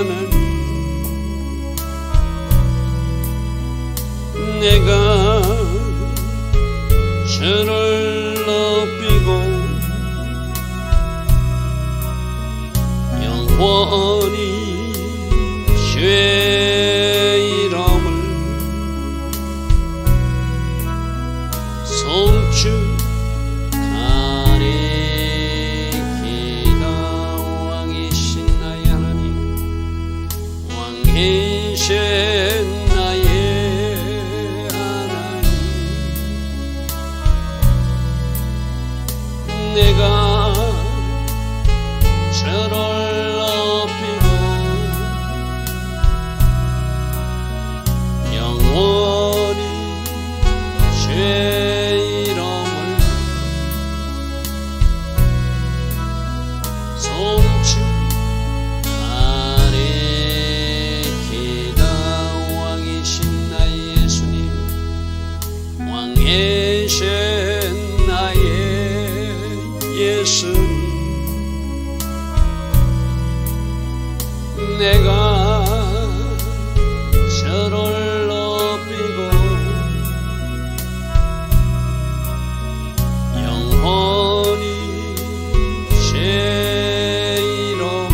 하나님, 내가 주를 높이고 영원히 주의 이름을 송축하리이다. 왕이신 나의 하나님, 왕이신 나의 하나님, 내가 주를 높이고 영원히 주의 이름을 송축하리이다. 왕이신 나의 예수님, 왕이신 나의 예수님, 내가 주를 높이고 영원히 주의 이름을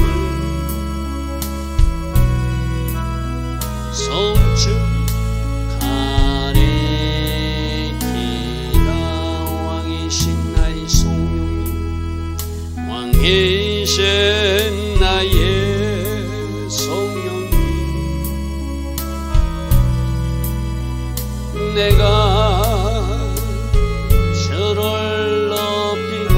송축하리이다. 왕이신 나의 성령님, 왕이신 나의 성령님, 내가 주를 높이고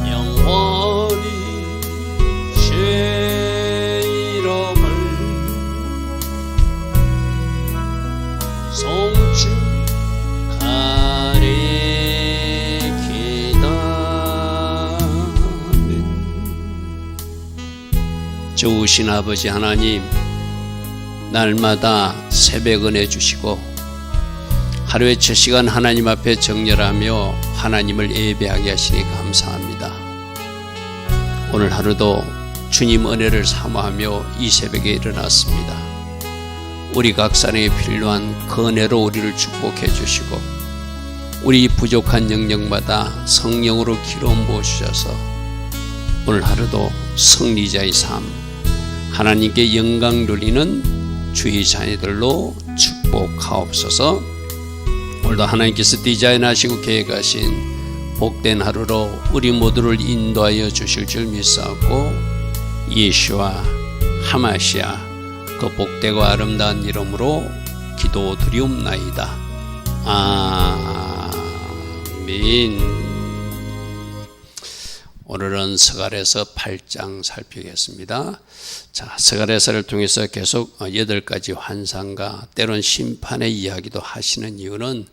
영원히 주의 이름을 송축하리이다. 좋으신 아버지 하나님, 날마다 새벽 은혜 주시고 하루의 첫 시간 하나님 앞에 정렬하며 하나님을 예배하게 하시니 감사합니다. 오늘 하루도 주님 은혜를 사모하며 이 새벽에 일어났습니다. 우리 각 사람에 필요한 그 은혜로 우리를 축복해 주시고 우리 부족한 영역마다 성령으로 기름 부어주셔서 오늘 하루도 승리자의 삶, 하나님께 영광 돌리는 주의 자녀들로 축복하옵소서. 오늘도 하나님께서 디자인하시고 계획하신 복된 하루로 우리 모두를 인도하여 주실 줄 믿사옵고 예수와 하마시아 그 복되고 아름다운 이름으로 기도드리옵나이다. 아멘. 오늘은 스가랴서 8장 살피겠습니다. 자, 스가랴서를 통해서 계속 8가지 환상과 때론 심판의 이야기도 하시는 이유는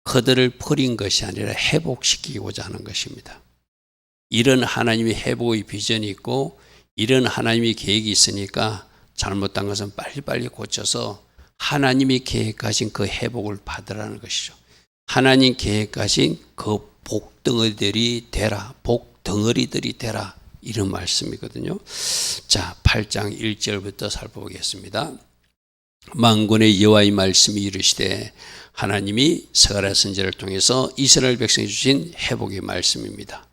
그들을 버린 것이 아니라 회복시키고자 하는 것입니다. 이런 하나님의 회복의 비전이 있고 이런 하나님의 계획이 있으니까 잘못된 것은 빨리빨리 고쳐서 하나님이 계획하신 그 회복을 받으라는 것이죠. 하나님 계획하신 그 복덩어리들이 되라, 복덩어리들이 되라, 이런 말씀이거든요. 자, 8장 1절부터 살펴보겠습니다. 만군의 여호와의 말씀이 이르시되, 하나님이 스가랴 선지자를 통해서 이스라엘 백성에 주신 회복의 말씀입니다.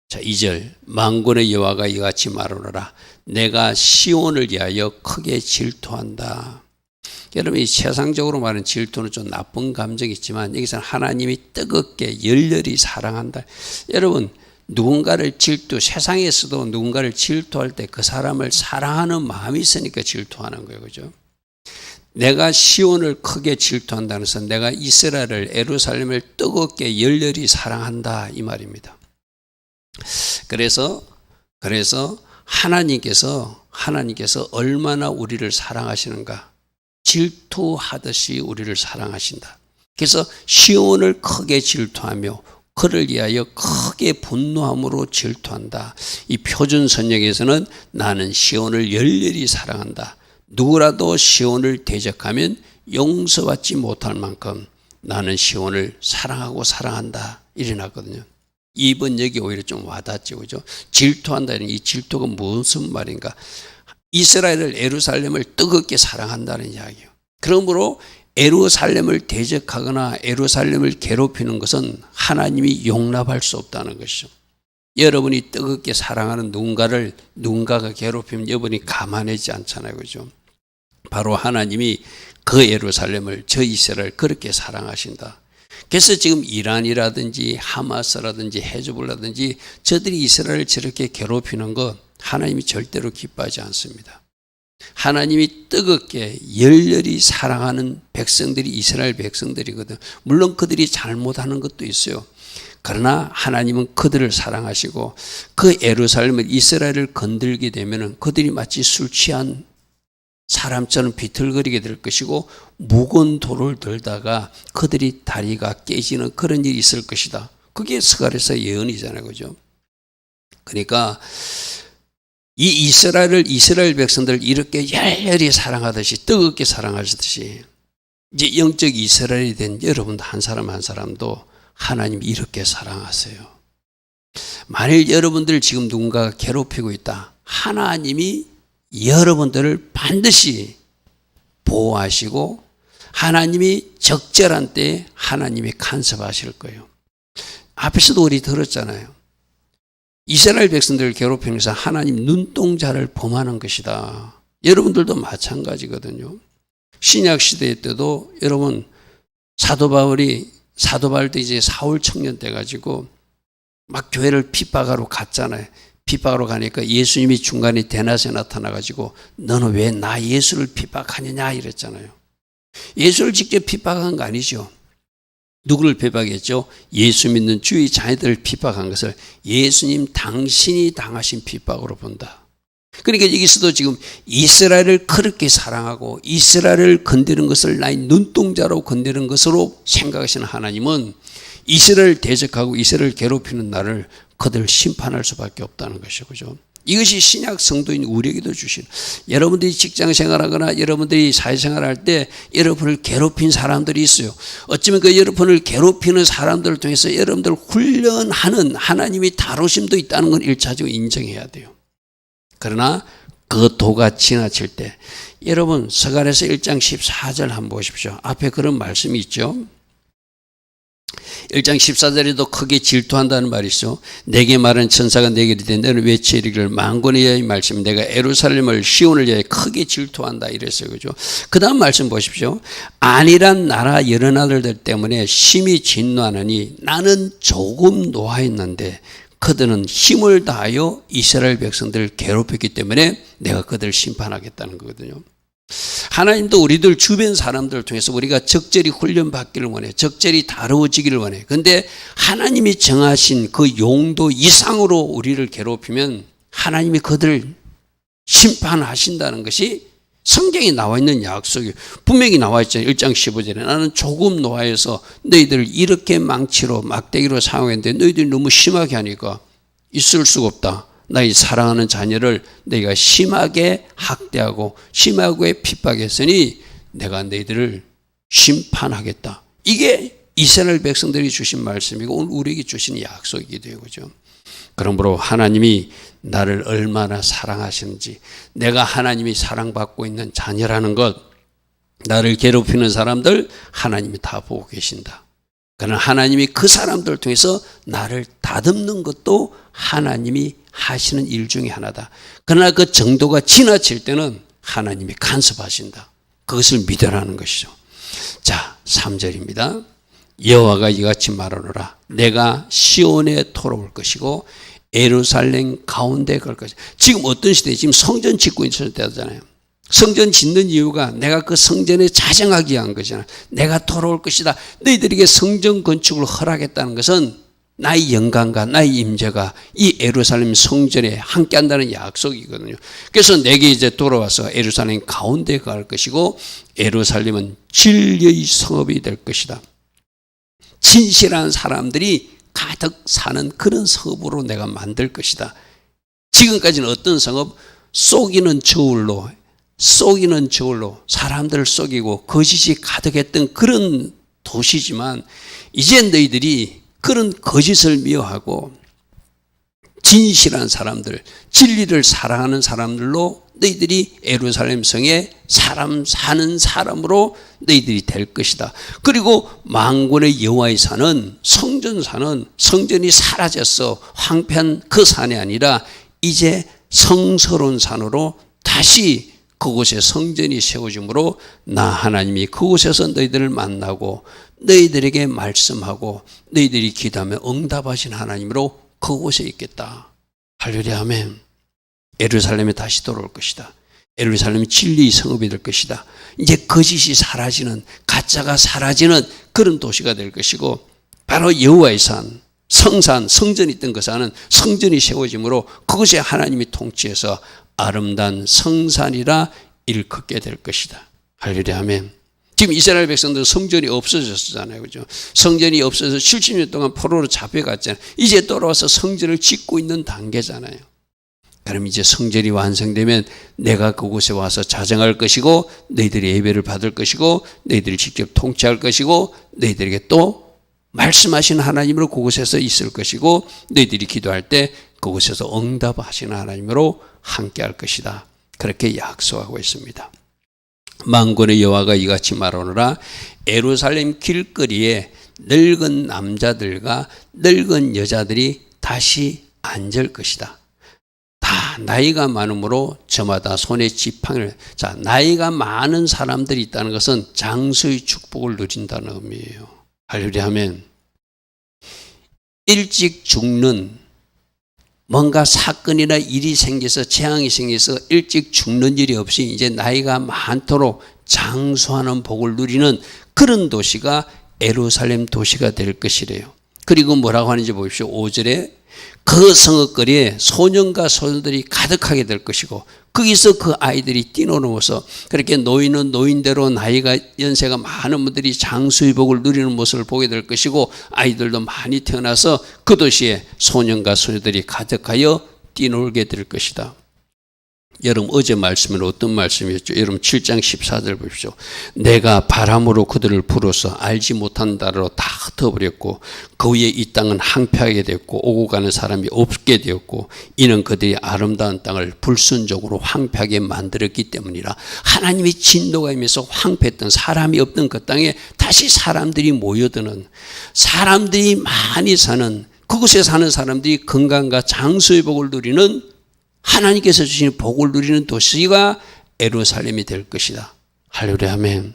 자, 2절, 만군의 여호와가 이같이 말하노라. 내가 시온을 위하여 크게 질투한다. 여러분, 이 세상적으로 말하는 질투는 좀 나쁜 감정이 있지만 여기서는 하나님이 뜨겁게 열렬히 사랑한다. 여러분, 누군가를 세상에서도 누군가를 질투할 때 그 사람을 사랑하는 마음이 있으니까 질투하는 거예요. 그죠? 내가 시온을 크게 질투한다는 것은 내가 이스라엘을, 예루살렘을 뜨겁게 열렬히 사랑한다, 이 말입니다. 그래서 하나님께서 얼마나 우리를 사랑하시는가, 질투하듯이 우리를 사랑하신다. 그래서 시온을 크게 질투하며 그를 위하여 크게 분노함으로 질투한다. 이 표준 선역에서는 나는 시온을 열렬히 사랑한다. 누구라도 시온을 대적하면 용서받지 못할 만큼 나는 시온을 사랑하고 사랑한다, 이래 놨거든요. 이 번역이 오히려 좀 와닿죠. 그죠? 질투한다는 이 질투가 무슨 말인가? 이스라엘을, 예루살렘을 뜨겁게 사랑한다는 이야기예요. 그러므로 예루살렘을 대적하거나 예루살렘을 괴롭히는 것은 하나님이 용납할 수 없다는 것이죠. 여러분이 뜨겁게 사랑하는 누군가가 괴롭히면 여러분이 가만하지 않잖아요. 그죠? 바로 하나님이 그 예루살렘을, 저 이스라엘을 그렇게 사랑하신다. 그래서 지금 이란이라든지 하마스라든지 헤즈볼라든지 저들이 이스라엘을 저렇게 괴롭히는 것 하나님이 절대로 기뻐하지 않습니다. 하나님이 뜨겁게 열렬히 사랑하는 백성들이 이스라엘 백성들이거든. 물론 그들이 잘못하는 것도 있어요. 그러나 하나님은 그들을 사랑하시고 그 예루살렘을, 이스라엘을 건들게 되면 그들이 마치 술 취한 사람처럼 비틀거리게 될 것이고 무거운 돌을 들다가 그들이 다리가 깨지는 그런 일이 있을 것이다. 그게 스가랴서 예언이잖아요. 그죠? 그러니까 이 이스라엘 백성들을 이렇게 열렬히 사랑하듯이, 뜨겁게 사랑하시듯이 이제 영적 이스라엘이 된 여러분 한 사람 한 사람도 하나님이 이렇게 사랑하세요. 만일 여러분들 지금 누군가가 괴롭히고 있다, 하나님이 여러분들을 반드시 보호하시고 하나님이 적절한 때에 하나님이 간섭하실 거예요. 앞에서도 우리 들었잖아요. 이스라엘 백성들을 괴롭히면서 하나님 눈동자를 범하는 것이다. 여러분들도 마찬가지거든요. 신약 시대 때도 여러분 사도 바울도 이제 사울 청년 때 가지고 막 교회를 핍박하러 갔잖아요. 핍박하러 가니까 예수님이 중간에 대낮에 나타나가지고 너는 왜 나 예수를 핍박하느냐 이랬잖아요. 예수를 직접 핍박한 거 아니죠. 누구를 핍박했죠? 예수 믿는 주의 자녀들을 핍박한 것을 예수님 당신이 당하신 핍박으로 본다. 그러니까 여기서도 지금 이스라엘을 그렇게 사랑하고 이스라엘을 건드리는 것을 나의 눈동자로 건드리는 것으로 생각하시는 하나님은 이스라엘을 대적하고 이스라엘을 괴롭히는 나를 그들을 심판할 수밖에 없다는 것이죠. 그죠? 이것이 신약 성도인 우리에게도 주신, 여러분들이 직장 생활하거나 여러분들이 사회생활할 때 여러분을 괴롭힌 사람들이 있어요. 어쩌면 그 여러분을 괴롭히는 사람들을 통해서 여러분들을 훈련하는 하나님이 다루심도 있다는 건 1차적으로 인정해야 돼요. 그러나 그 도가 지나칠 때, 여러분 스가랴서 1장 14절 한번 보십시오. 앞에 그런 말씀이 있죠. 1장 14절에도 크게 질투한다는 말이 있어. 내게 말한 천사가 내게 이르되 너는 외쳐 이르기를 만군의 여호와의 말씀, 내가 예루살렘을 시온을 위하여 크게 질투한다 이랬어요. 그죠? 그 다음 말씀 보십시오. 안일한 나라 여러 나라들 때문에 심히 진노하느니 나는 조금 노하였는데 그들은 힘을 다하여 이스라엘 백성들을 괴롭혔기 때문에 내가 그들을 심판하겠다는 거거든요. 하나님도 우리들 주변 사람들을 통해서 우리가 적절히 훈련받기를 원해, 적절히 다루어지기를 원해. 그런데 하나님이 정하신 그 용도 이상으로 우리를 괴롭히면 하나님이 그들을 심판하신다는 것이 성경에 나와 있는 약속이에요. 분명히 나와 있잖아요. 1장 15절에 나는 조금 노하여서 너희들을 이렇게 망치로 막대기로 사용했는데 너희들이 너무 심하게 하니까 있을 수가 없다. 나의 사랑하는 자녀를 내가 심하게 학대하고 심하게 핍박했으니 내가 너희들을 심판하겠다. 이게 이스라엘 백성들이 주신 말씀이고 오늘 우리에게 주신 약속이기도 해요. 그죠? 그러므로 하나님이 나를 얼마나 사랑하시는지, 내가 하나님이 사랑받고 있는 자녀라는 것, 나를 괴롭히는 사람들 하나님이 다 보고 계신다. 그러나 하나님이 그 사람들을 통해서 나를 다듬는 것도 하나님이 하시는 일 중에 하나다. 그러나 그 정도가 지나칠 때는 하나님이 간섭하신다. 그것을 믿으라는 것이죠. 자, 3절입니다. 여호와가 이같이 말하노라. 내가 시온에 돌아올 것이고 예루살렘 가운데 갈 것이다. 지금 어떤 시대에 지금 성전 짓고 있는 때잖아요. 성전 짓는 이유가 내가 그 성전에 자정하기 위한 거잖아요. 내가 돌아올 것이다. 너희들에게 성전 건축을 허락했다는 것은 나의 영광과 나의 임재가 이 예루살렘 성전에 함께한다는 약속이거든요. 그래서 내게 이제 돌아와서 예루살렘 가운데 갈 것이고 예루살렘은 진리의 성읍이 될 것이다. 진실한 사람들이 가득 사는 그런 성읍으로 내가 만들 것이다. 지금까지는 어떤 성읍? 속이는 저울로 사람들을 속이고 거짓이 가득했던 그런 도시지만 이제 너희들이 그런 거짓을 미워하고 진실한 사람들, 진리를 사랑하는 사람들로 너희들이 예루살렘 성에 사람 사는 사람으로 너희들이 될 것이다. 그리고 만군의 여호와의 산은 성전산은 성전이 사라졌어 황폐한 그 산이 아니라 이제 성스러운 산으로 다시 그곳에 성전이 세워지므로 나 하나님이 그곳에서 너희들을 만나고 너희들에게 말씀하고 너희들이 기도하며 응답하신 하나님으로 그곳에 있겠다. 할렐루야 아멘. 예루살렘에 다시 돌아올 것이다. 예루살렘이 진리의 성읍이 될 것이다. 이제 거짓이 사라지는, 가짜가 사라지는 그런 도시가 될 것이고 바로 여호와의 산, 성산, 성전이 있던 그 산은 성전이 세워지므로 그것에 하나님이 통치해서 아름다운 성산이라 일컫게 될 것이다. 할렐루야 아멘. 지금 이스라엘 백성들은 성전이 없어졌잖아요. 그죠? 성전이 없어서 70년 동안 포로로 잡혀갔잖아요. 이제 돌아와서 성전을 짓고 있는 단계잖아요. 그럼 이제 성전이 완성되면 내가 그곳에 와서 자정할 것이고 너희들이 예배를 받을 것이고 너희들이 직접 통치할 것이고 너희들에게 또 말씀하시는 하나님으로 그곳에서 있을 것이고 너희들이 기도할 때 그곳에서 응답하시는 하나님으로 함께 할 것이다. 그렇게 약속하고 있습니다. 만군의 여호와가 이같이 말하노라. 예루살렘 길거리에 늙은 남자들과 늙은 여자들이 다시 앉을 것이다. 다 나이가 많으므로 저마다 손에 지팡이를. 자, 나이가 많은 사람들이 있다는 것은 장수의 축복을 누린다는 의미예요. 할렐루야 아멘. 일찍 죽는 뭔가 사건이나 일이 생겨서 재앙이 생겨서 일찍 죽는 일이 없이 이제 나이가 많도록 장수하는 복을 누리는 그런 도시가 예루살렘 도시가 될 것이래요. 그리고 뭐라고 하는지 보십시오. 5절에 그 성읍거리에 소년과 소녀들이 가득하게 될 것이고 거기서 그 아이들이 뛰노노면서 그렇게 노인은 노인대로 나이가 연세가 많은 분들이 장수의 복을 누리는 모습을 보게 될 것이고 아이들도 많이 태어나서 그 도시에 소년과 소녀들이 가득하여 뛰놀게 될 것이다. 여러분 어제 말씀은 어떤 말씀이었죠? 여러분 7장 14절 보십시오. 내가 바람으로 그들을 불어서 알지 못한 나라로 다 흩어버렸고 그 위에 이 땅은 항폐하게 되었고 오고 가는 사람이 없게 되었고 이는 그들이 아름다운 땅을 불순종으로 황폐하게 만들었기 때문이라. 하나님의 진노가 임해서 황폐했던 사람이 없던 그 땅에 다시 사람들이 모여드는, 사람들이 많이 사는, 그곳에 사는 사람들이 건강과 장수의 복을 누리는, 하나님께서 주신 복을 누리는 도시가 예루살렘이 될 것이다. 할렐루야 아멘.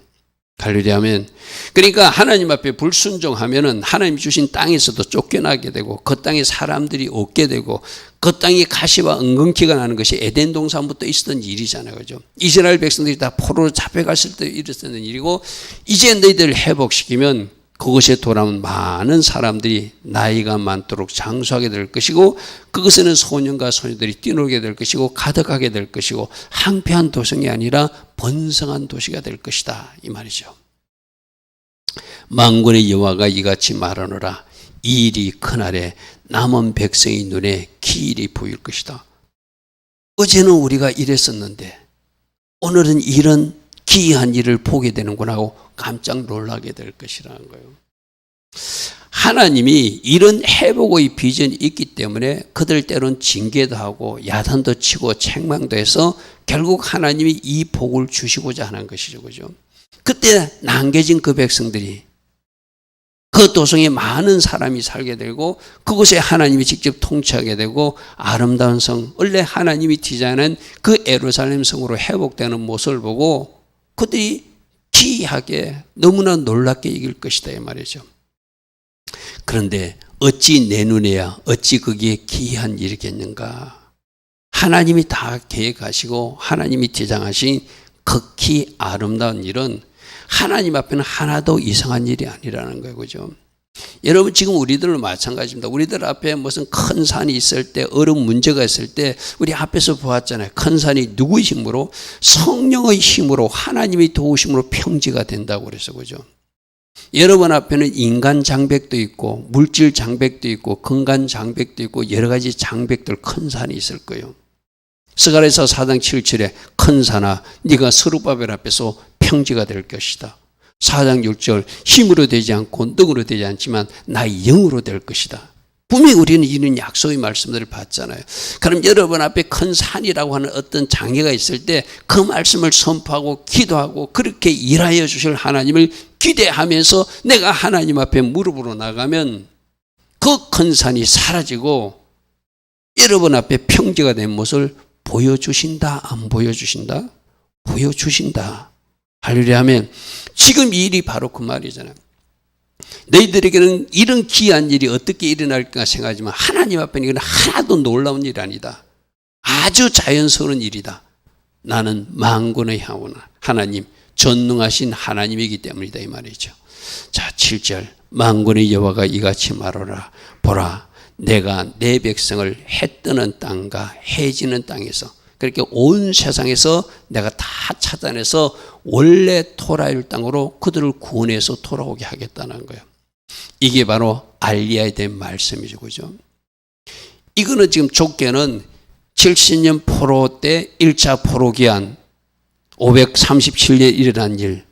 할렐루야 아멘. 그러니까 하나님 앞에 불순종하면은 하나님 주신 땅에서도 쫓겨나게 되고 그 땅에 사람들이 없게 되고 그 땅에 가시와 은근키가 나는 것이 에덴 동산부터 있었던 일이잖아요. 그죠? 이스라엘 백성들이 다 포로로 잡혀갔을 때 일었던 일이고 이제 너희들을 회복시키면 그것에 돌아온 많은 사람들이 나이가 많도록 장수하게 될 것이고 그것에는 소년과 소녀들이 뛰놀게 될 것이고 가득하게 될 것이고 항폐한 도성이 아니라 번성한 도시가 될 것이다 이 말이죠. 만군의 여호와가 이같이 말하노라. 이 일이 그날에 남은 백성의 눈에 기일이 보일 것이다. 어제는 우리가 이랬었는데 오늘은 이런 기이한 일을 보게 되는구나 하고 깜짝 놀라게 될 것이라는 거예요. 하나님이 이런 회복의 비전이 있기 때문에 그들 때론 징계도 하고 야단도 치고 책망도 해서 결국 하나님이 이 복을 주시고자 하는 것이죠. 그죠? 그때 남겨진 그 백성들이 그 도성에 많은 사람이 살게 되고 그곳에 하나님이 직접 통치하게 되고 아름다운 성, 원래 하나님이 디자인한 그 예루살렘 성으로 회복되는 모습을 보고 그들이 기이하게 너무나 놀랍게 이길 것이다 이 말이죠. 그런데 어찌 내 눈에야 어찌 거기에 기이한 일이겠는가. 하나님이 다 계획하시고 하나님이 디자인하신 극히 아름다운 일은 하나님 앞에는 하나도 이상한 일이 아니라는 거예요. 그죠? 여러분 지금 우리들도 마찬가지입니다. 우리들 앞에 무슨 큰 산이 있을 때 어려운 문제가 있을 때 우리 앞에서 보았잖아요. 큰 산이 누구의 힘으로? 성령의 힘으로 하나님의 도우심으로 평지가 된다고 그래서 그죠? 여러분 앞에는 인간 장벽도 있고 물질 장벽도 있고 건강 장벽도 있고 여러 가지 장벽들 큰 산이 있을 거예요. 스가랴서 4장 7절에 큰 산아 네가 스룹바벨 앞에서 평지가 될 것이다. 4장 6절 힘으로 되지 않고 능으로 되지 않지만 나의 영으로 될 것이다. 분명히 우리는 이런 약속의 말씀들을 봤잖아요. 그럼 여러분 앞에 큰 산이라고 하는 어떤 장애가 있을 때 그 말씀을 선포하고 기도하고 그렇게 일하여 주실 하나님을 기대하면서 내가 하나님 앞에 무릎으로 나가면 그 큰 산이 사라지고 여러분 앞에 평지가 된 모습을 보여주신다, 안 보여주신다? 보여주신다. 할렐루야 하면 지금 이 일이 바로 그 말이잖아요. 너희들에게는 이런 귀한 일이 어떻게 일어날까 생각하지만 하나님 앞에는 이건 하나도 놀라운 일이 아니다. 아주 자연스러운 일이다. 나는 만군의 하나님, 전능하신 하나님이기 때문이다 이 말이죠. 자, 7절 만군의 여호와가 이같이 말하라. 보라, 내가 내 백성을 해 뜨는 땅과 해 지는 땅에서 그렇게 온 세상에서 내가 다 찾아내서 원래 토라일 땅으로 그들을 구원해서 돌아오게 하겠다는 거예요. 이게 바로 알리야에 대한 말씀이죠. 그죠? 이거는 지금 좁게는 70년 포로 때 1차 포로기한 537년에 일어난 일,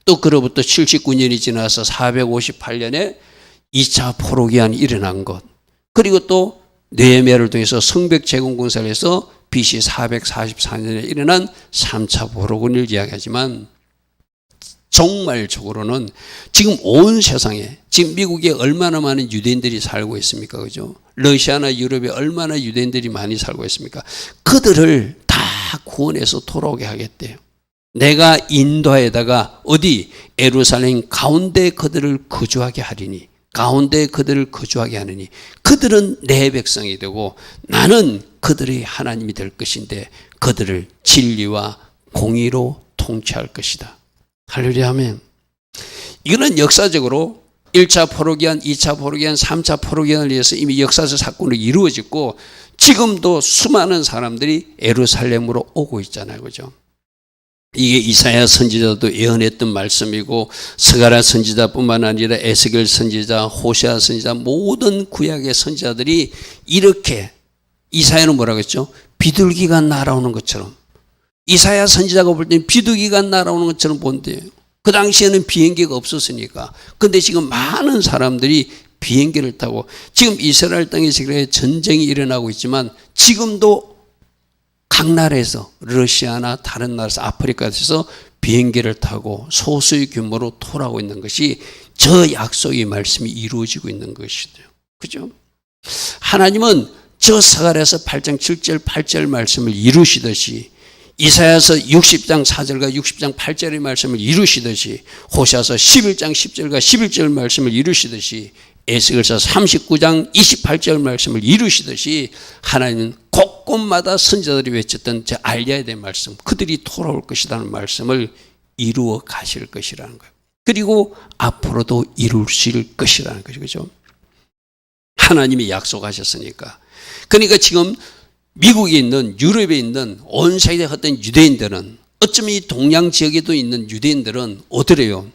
또 그로부터 79년이 지나서 458년에 2차 포로기한이 일어난 것, 그리고 또 느헤미야를 통해서 성벽 재건 공사를 해서 BC 444년에 일어난 3차 포로군을 이야기하지만 정말적으로는 지금 온 세상에 지금 미국에 얼마나 많은 유대인들이 살고 있습니까? 그죠? 러시아나 유럽에 얼마나 유대인들이 많이 살고 있습니까? 그들을 다 구원해서 돌아오게 하겠대요. 내가 인도에다가 어디 예루살렘 가운데 그들을 거주하게 하리니 가운데 그들을 거주하게 하느니 그들은 내 백성이 되고 나는 그들의 하나님이 될 것인데 그들을 진리와 공의로 통치할 것이다. 할렐루야 하면 이거는 역사적으로 1차 포로기한, 2차 포로기한, 3차 포로기한을 위해서 이미 역사적 사건으로 이루어졌고 지금도 수많은 사람들이 예루살렘으로 오고 있잖아요. 그죠? 이게 이사야 선지자도 예언했던 말씀이고 스가랴 선지자뿐만 아니라 에스겔 선지자, 호세아 선지자 모든 구약의 선지자들이 이렇게 이사야는 뭐라고 했죠? 비둘기가 날아오는 것처럼 이사야 선지자가 볼 때는 비둘기가 날아오는 것처럼 본대요. 그 당시에는 비행기가 없었으니까. 근데 지금 많은 사람들이 비행기를 타고 지금 이스라엘 땅에서 전쟁이 일어나고 있지만 지금도 각 나라에서 러시아나 다른 나라에서 아프리카에서 비행기를 타고 소수의 규모로 돌아오고 있는 것이 저 약속의 말씀이 이루어지고 있는 것이죠. 그죠? 하나님은 저 스가랴서 8장 7절 8절 말씀을 이루시듯이 이사야서 60장 4절과 60장 8절의 말씀을 이루시듯이 호세아서 11장 10절과 11절 말씀을 이루시듯이 에스겔서 39장 28절 말씀을 이루시듯이 하나님은 곳곳마다 선지자들이 외쳤던 저 알리야에 대한 말씀, 그들이 돌아올 것이라는 말씀을 이루어 가실 것이라는 거예요. 그리고 앞으로도 이루실 것이라는 거죠. 그죠? 하나님이 약속하셨으니까. 그러니까 지금 미국에 있는, 유럽에 있는 온 세계의 어떤 유대인들은, 어쩌면 이 동양 지역에도 있는 유대인들은 어떠래요?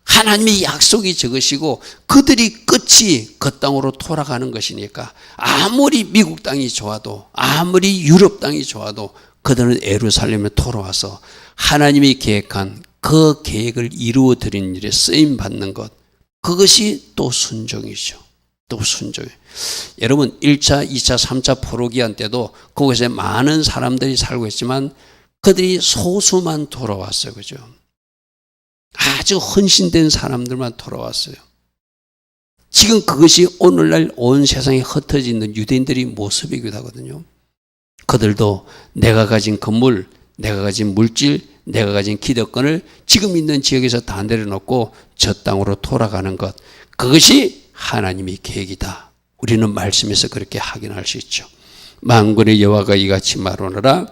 하나님의 약속이 저것이고 그들이 끝이 그 땅으로 돌아가는 것이니까 아무리 미국 땅이 좋아도 아무리 유럽 땅이 좋아도 그들은 예루살렘에 돌아와서 하나님이 계획한 그 계획을 이루어드리는 일에 쓰임받는 것, 그것이 또 순종이죠. 또 순종이에요. 여러분 1차, 2차, 3차 포로기한 때도 그곳에 많은 사람들이 살고 있지만 그들이 소수만 돌아왔어요. 그죠? 아주 헌신된 사람들만 돌아왔어요. 지금 그것이 오늘날 온 세상에 흩어져 있는 유대인들의 모습이기도 하거든요. 그들도 내가 가진 건물, 내가 가진 물질, 내가 가진 기득권을 지금 있는 지역에서 다 내려놓고 저 땅으로 돌아가는 것, 그것이 하나님의 계획이다. 우리는 말씀에서 그렇게 확인할 수 있죠. 만군의 여호와가 이같이 말하노라.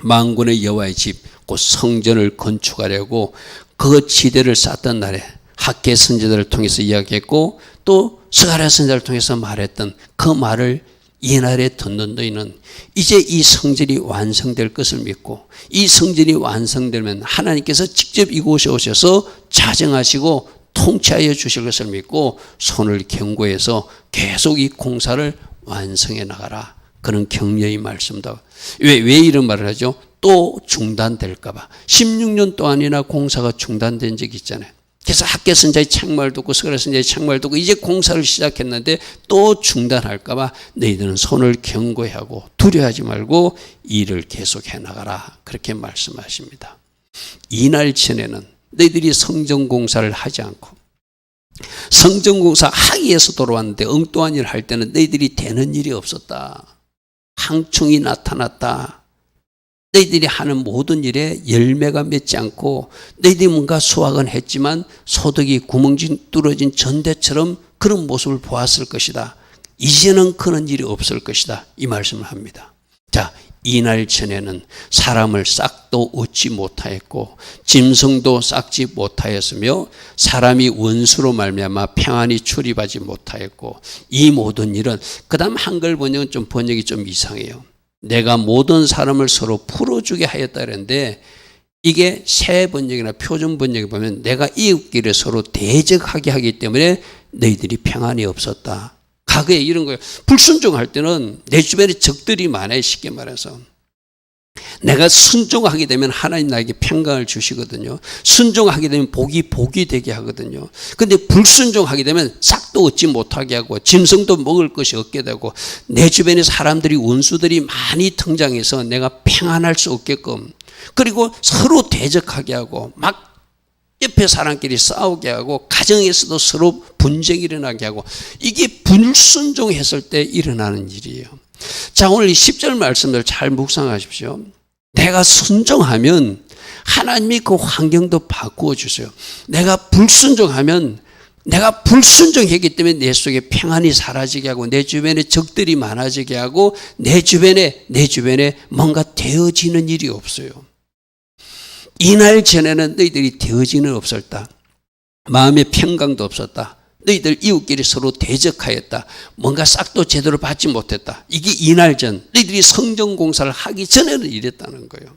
만군의 여호와의 집, 곧 성전을 건축하려고 그 지대를 쌓던 날에 학개 선지자들을 통해서 이야기했고 또 스가랴 선지자를 통해서 말했던 그 말을 이날에 듣는 너희는 이제 이 성전이 완성될 것을 믿고 이 성전이 완성되면 하나님께서 직접 이곳에 오셔서 자정하시고 통치하여 주실 것을 믿고 손을 견고해서 계속 이 공사를 완성해 나가라. 그런 격려의 말씀다. 왜 이런 말을 하죠? 또 중단될까 봐. 16년 동안이나 공사가 중단된 적이 있잖아요. 그래서 학교 선자의 책망을 듣고 스가랴 선자의 책망을 듣고 이제 공사를 시작했는데 또 중단할까 봐 너희들은 손을 경고하고 두려워하지 말고 일을 계속해 나가라. 그렇게 말씀하십니다. 이날 전에는 너희들이 성전공사를 하지 않고 성전공사 하기 위해서 돌아왔는데 엉뚱한 일을 할 때는 너희들이 되는 일이 없었다. 항충이 나타났다. 너희들이 하는 모든 일에 열매가 맺지 않고 너희들이 뭔가 수확은 했지만 소득이 구멍진 뚫어진 전대처럼 그런 모습을 보았을 것이다. 이제는 그런 일이 없을 것이다. 이 말씀을 합니다. 자, 이날 전에는 사람을 싹도 얻지 못하였고 짐승도 싹지 못하였으며 사람이 원수로 말미암아 평안히 출입하지 못하였고 이 모든 일은 그 다음 한글 번역은 좀 번역이 좀 이상해요. 내가 모든 사람을 서로 풀어주게 하였다 그랬는데 이게 새 번역이나 표준 번역에 보면 내가 이웃끼리 서로 대적하게 하기 때문에 너희들이 평안이 없었다. 과거에 이런 거예요. 불순종할 때는 내 주변에 적들이 많아요. 쉽게 말해서. 내가 순종하게 되면 하나님 나에게 평강을 주시거든요. 순종하게 되면 복이 되게 하거든요. 근데 불순종하게 되면 싹도 얻지 못하게 하고 짐승도 먹을 것이 없게 되고 내 주변에 사람들이 원수들이 많이 등장해서 내가 평안할 수 없게끔 그리고 서로 대적하게 하고 막 옆에 사람끼리 싸우게 하고 가정에서도 서로 분쟁이 일어나게 하고 이게 불순종했을 때 일어나는 일이에요. 자, 오늘 이 10절 말씀을 잘 묵상하십시오. 내가 순종하면 하나님이 그 환경도 바꾸어 주세요. 내가 불순종하면 내가 불순종했기 때문에 내 속에 평안이 사라지게 하고 내 주변에 적들이 많아지게 하고 내 주변에 뭔가 되어지는 일이 없어요. 이날 전에는 너희들이 되어지는 없었다. 마음의 평강도 없었다. 너희들 이웃끼리 서로 대적하였다. 뭔가 싹도 제대로 받지 못했다. 이게 이날 전 너희들이 성전공사를 하기 전에는 이랬다는 거예요.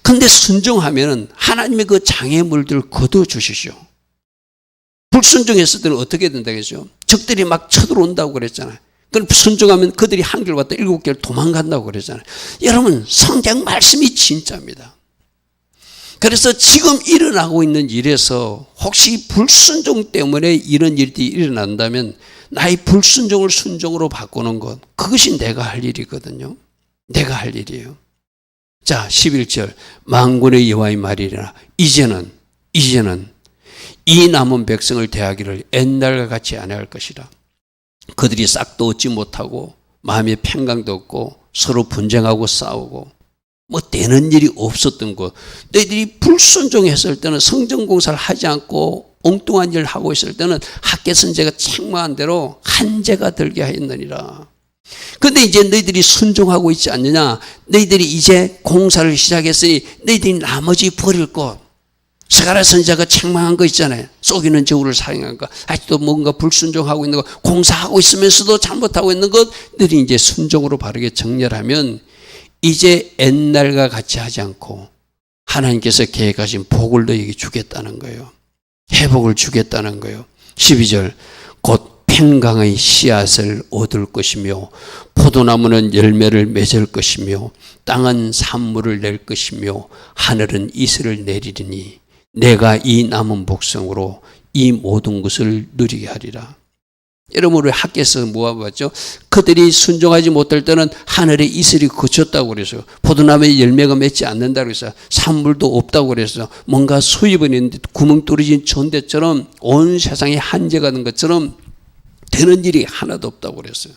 그런데 순종하면 하나님의 그 장애물들을 거둬주시죠. 불순종했을 때는 어떻게 된다겠죠? 적들이 막 쳐들어온다고 그랬잖아요. 그럼 순종하면 그들이 한 길 갔다 7개를 도망간다고 그랬잖아요. 여러분 성경 말씀이 진짜입니다. 그래서 지금 일어나고 있는 일에서 혹시 불순종 때문에 이런 일이 일어난다면 나의 불순종을 순종으로 바꾸는 것, 그것이 내가 할 일이거든요. 내가 할 일이에요. 자, 11절 만군의 여호와의 말이라 이제는 이 남은 백성을 대하기를 옛날과 같이 안 할 것이라. 그들이 싹도 얻지 못하고 마음의 평강도 없고 서로 분쟁하고 싸우고 뭐 되는 일이 없었던 것. 너희들이 불순종했을 때는 성전공사를 하지 않고 엉뚱한 일을 하고 있을 때는 학개 선지자가 책망한 대로 한죄가 들게 하였느니라. 그런데 이제 너희들이 순종하고 있지 않느냐. 너희들이 이제 공사를 시작했으니 너희들이 나머지 버릴 것. 스가랴 선지자가 책망한 거 있잖아요. 속이는 저울을 사용한 거. 아직도 뭔가 불순종하고 있는 거. 공사하고 있으면서도 잘못하고 있는 것. 너희들이 이제 순종으로 바르게 정렬하면 이제 옛날과 같이 하지 않고 하나님께서 계획하신 복을 너에게 주겠다는 거예요. 회복을 주겠다는 거예요. 12절 곧 평강의 씨앗을 얻을 것이며 포도나무는 열매를 맺을 것이며 땅은 산물을 낼 것이며 하늘은 이슬을 내리리니 내가 이 남은 복성으로 이 모든 것을 누리게 하리라. 여러분 우리 학교에서 모아봤죠. 그들이 순종하지 못할 때는 하늘에 이슬이 그쳤다고 그래서 포도나무에 열매가 맺지 않는다고 해서 산물도 없다고 그래서 뭔가 수입은 있는데 구멍 뚫어진 전대처럼 온 세상에 한계가 된 것처럼 되는 일이 하나도 없다고 그랬어요.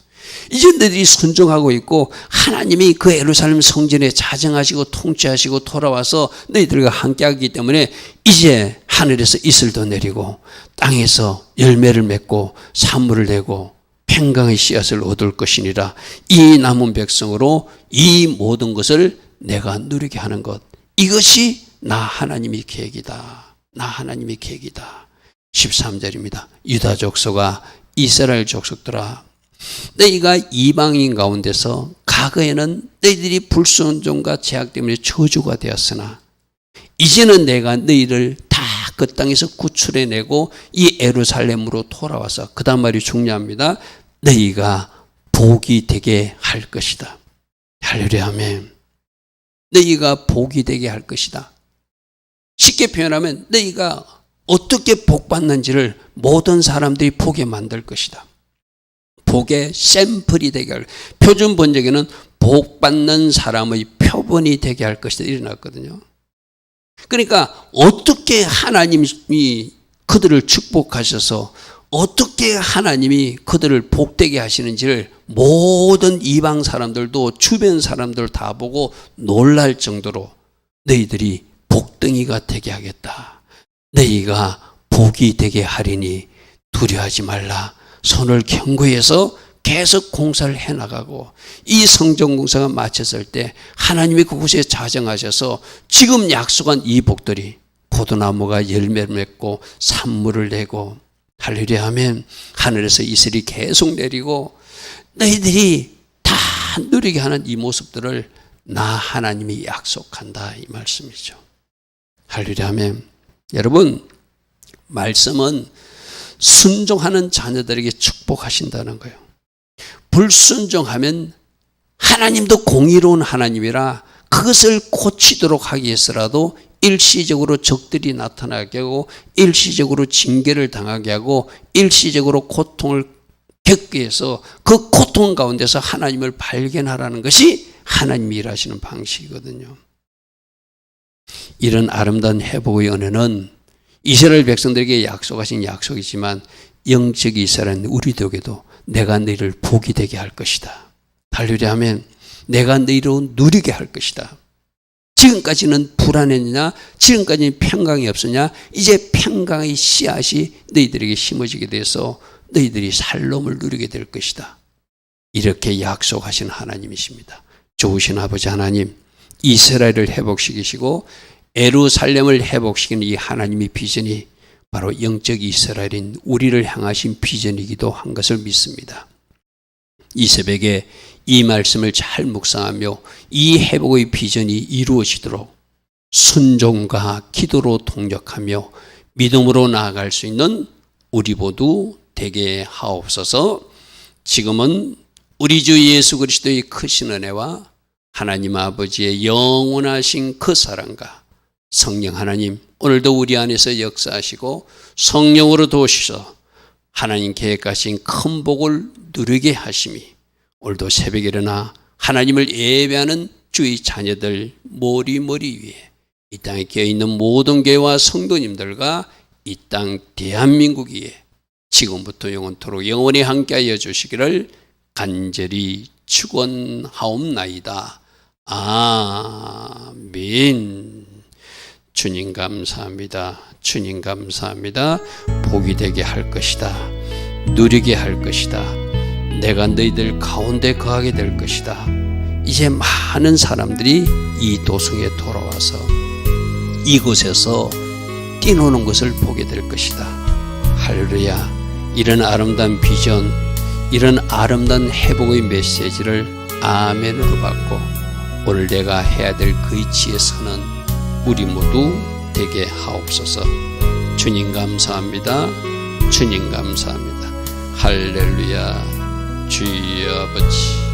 이제 너희들이 순종하고 있고 하나님이 그 예루살렘 성전에 자정하시고 통치하시고 돌아와서 너희들과 함께하기 때문에 이제 하늘에서 이슬도 내리고 땅에서 열매를 맺고 산물을 내고 평강의 씨앗을 얻을 것이니라. 이 남은 백성으로 이 모든 것을 내가 누리게 하는 것, 이것이 나 하나님의 계획이다. 나 하나님의 계획이다. 13절입니다. 유다 족속아 이스라엘 족속들아 너희가 이방인 가운데서 과거에는 너희들이 불순종과 죄악 때문에 저주가 되었으나 이제는 내가 너희를 다 그 땅에서 구출해내고 이 예루살렘으로 돌아와서 그 다음 말이 중요합니다. 너희가 복이 되게 할 것이다. 할렐루야 아멘. 너희가 복이 되게 할 것이다. 쉽게 표현하면 너희가 어떻게 복받는지를 모든 사람들이 보게 만들 것이다. 복의 샘플이 되게 할, 표준 번역에는 복받는 사람의 표본이 되게 할 것이다 일어났거든요. 그러니까 어떻게 하나님이 그들을 축복하셔서 어떻게 하나님이 그들을 복되게 하시는지를 모든 이방 사람들도 주변 사람들 다 보고 놀랄 정도로 너희들이 복덩이가 되게 하겠다. 너희가 복이 되게 하리니 두려워하지 말라. 손을 견고해서 계속 공사를 해나가고 이 성전 공사가 마쳤을 때 하나님이 그곳에 자정하셔서 지금 약속한 이 복들이 포도나무가 열매를 맺고 산물을 내고 할렐루야 하면 하늘에서 이슬이 계속 내리고 너희들이 다 누리게 하는 이 모습들을 나 하나님이 약속한다 이 말씀이죠. 할렐루야 하면 여러분 말씀은 순종하는 자녀들에게 축복하신다는 거예요. 불순종하면 하나님도 공의로운 하나님이라 그것을 고치도록 하기 위해서라도 일시적으로 적들이 나타나게 하고 일시적으로 징계를 당하게 하고 일시적으로 고통을 겪게 해서 그 고통 가운데서 하나님을 발견하라는 것이 하나님이 일하시는 방식이거든요. 이런 아름다운 회복의 은혜는 이스라엘 백성들에게 약속하신 약속이지만 영적 이스라엘 우리에게도 내가 너희를 복이 되게 할 것이다. 할렐루야 하면 내가 너희로 누리게 할 것이다. 지금까지는 불안했냐? 지금까지는 평강이 없었냐? 이제 평강의 씨앗이 너희들에게 심어지게 돼서 너희들이 살롬을 누리게 될 것이다. 이렇게 약속하신 하나님이십니다. 좋으신 아버지 하나님, 이스라엘을 회복시키시고 예루살렘을 회복시키는 이 하나님의 비전이 바로 영적 이스라엘인 우리를 향하신 비전이기도 한 것을 믿습니다. 이 새벽에 이 말씀을 잘 묵상하며 이 회복의 비전이 이루어지도록 순종과 기도로 동력하며 믿음으로 나아갈 수 있는 우리 모두 되게 하옵소서. 지금은 우리 주 예수 그리스도의 크신 은혜와 하나님 아버지의 영원하신 그 사랑과 성령 하나님 오늘도 우리 안에서 역사하시고 성령으로 도우셔서 하나님 계획하신 큰 복을 누리게 하심이 오늘도 새벽에 일어나 하나님을 예배하는 주의 자녀들 머리 위에 이 땅에 깨어있는 모든 교회와 성도님들과 이 땅 대한민국 위에 지금부터 영원토록 영원히 함께하여 주시기를 간절히 축원하옵나이다. 아멘. 주님 감사합니다. 주님 감사합니다. 복이 되게 할 것이다. 누리게 할 것이다. 내가 너희들 가운데 거하게 될 것이다. 이제 많은 사람들이 이 도성에 돌아와서 이곳에서 뛰노는 것을 보게 될 것이다. 할렐루야. 이런 아름다운 비전, 이런 아름다운 회복의 메시지를 아멘으로 받고 오늘 내가 해야 될 그 위치에 서는 우리 모두 되게 하옵소서. 주님 감사합니다. 주님 감사합니다. 할렐루야. 주여 아버지